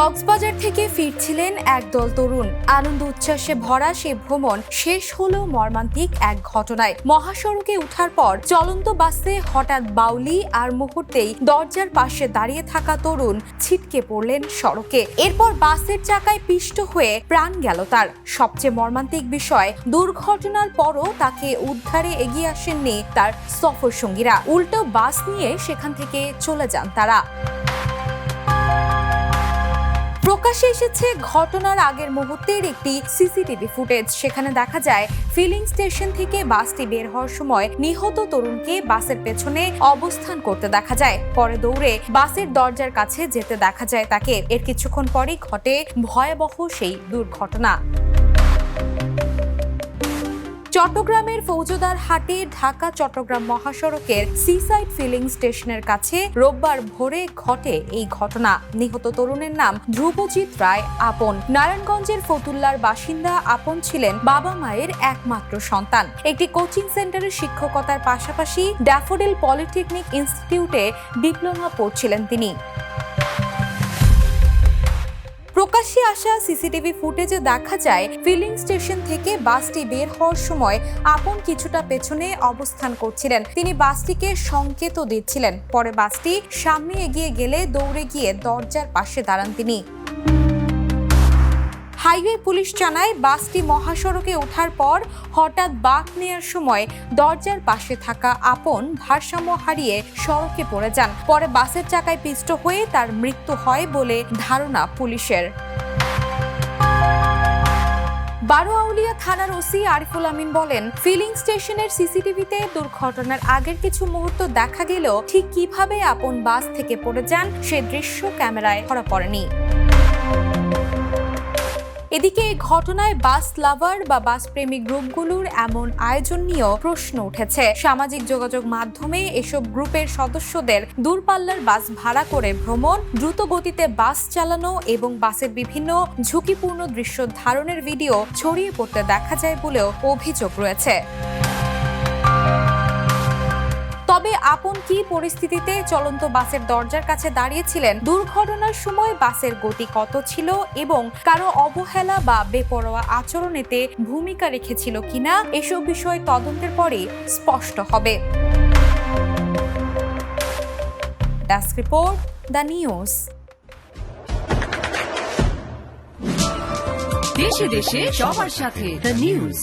কক্সবাজার থেকে ফিরছিলেন একদল তরুণ। আনন্দ উচ্ছ্বাসে ভরা সেই ভ্রমণ শেষ হলো মর্মান্তিক এক ঘটনায়। মহাসড়কে উঠার পর চলন্ত বাসে হঠাৎ বাউলি আর মুহূর্তেই দরজার পাশে দাঁড়িয়ে থাকা তরুণ ছিটকে পড়লেন সড়কে। এরপর বাসের চাকায় পিষ্ট হয়ে প্রাণ গেল তার। সবচেয়ে মর্মান্তিক বিষয়, দুর্ঘটনার পরও তাকে উদ্ধারে এগিয়ে আসেননি তার সফর সঙ্গীরা। উল্টো বাস নিয়ে সেখান থেকে চলে যান তারা। প্রকাশ্যে এসেছে ঘটনার আগের মুহূর্তের একটি সিসিটিভি ফুটেজ। সেখানে দেখা যায় ফিলিং স্টেশন থেকে বাসটি বের হওয়ার সময় নিহত তরুণকে বাসের পেছনে অবস্থান করতে দেখা যায়। পরে দৌড়ে বাসের দরজার কাছে যেতে দেখা যায় তাকে। এর কিছুক্ষণ পরেই ঘটে ভয়াবহ সেই দুর্ঘটনা। চট্টগ্রামের ফৌজদার হাটে ঢাকা চট্টগ্রাম মহাসড়কের সিসাইড ফিলিং স্টেশনের কাছে রোববার ভোরে ঘটে এই ঘটনা। নিহত তরুণের নাম ধ্রুবজিৎ রায় আপন। নারায়ণগঞ্জের ফতুল্লার বাসিন্দা আপন ছিলেন বাবা মায়ের একমাত্র সন্তান। একটি কোচিং সেন্টারে শিক্ষকতার পাশাপাশি ড্যাফোডিল পলিটেকনিক ইনস্টিটিউটে ডিপ্লোমা পড়ছিলেন তিনি। প্রকাশ্যে আসা সিসিটিভি ফুটেজে দেখা যায় ফিলিং স্টেশন থেকে বাসটি বের হওয়ার সময় আপন কিছুটা পেছনে অবস্থান করছিলেন। তিনি বাসটিকে সংকেতও দিচ্ছিলেন। পরে বাসটি সামনে এগিয়ে গেলে দৌড়ে গিয়ে দরজার পাশে দাঁড়ান তিনি। হাইওয়ে পুলিশ জানায়, বাসটি মহাসড়কে ওঠার পর হঠাৎ বাঁক নেওয়ার সময় দরজার পাশে থাকা আপন ভারসাম্য হারিয়ে সড়কে পড়ে যান। পরে বাসের চাকায় পিষ্ট হয়ে তার মৃত্যু হয় বলে ধারণা পুলিশের। বারোয়াউলিয়া থানার ওসি আরিফুল আমিন বলেন, ফিলিং স্টেশনের সিসিটিভিতে দুর্ঘটনার আগের কিছু মুহূর্ত দেখা গেলেও ঠিক কিভাবে আপন বাস থেকে পড়ে যান সে দৃশ্য ক্যামেরায় ধরা পড়েনি। এদিকে এই ঘটনায় বাস লাভার বা বাস প্রেমী গ্রুপগুলোর এমন আয়োজন নিয়েও প্রশ্ন উঠেছে। সামাজিক যোগাযোগ মাধ্যমে এসব গ্রুপের সদস্যদের দূরপাল্লার বাস ভাড়া করে ভ্রমণ, দ্রুত গতিতে বাস চালানো এবং বাসের বিভিন্ন ঝুঁকিপূর্ণ দৃশ্য ধারণের ভিডিও ছড়িয়ে পড়তে দেখা যায় বলেও অভিযোগ রয়েছে। তবে আপন কি পরিস্থিতিতে চলন্ত বাসের দরজার কাছে দাঁড়িয়েছিলেন, দুর্ঘটনার সময় বাসের গতি কত ছিল এবং কারো অবহেলা বা বেপরোয়া আচরণেতে ভূমিকা রেখেছিল কিনা, এসব বিষয় তদন্তের পরেই স্পষ্ট হবে। Desk report, the news. দেশে দেশে সবার সাথে, দ্য নিউজ।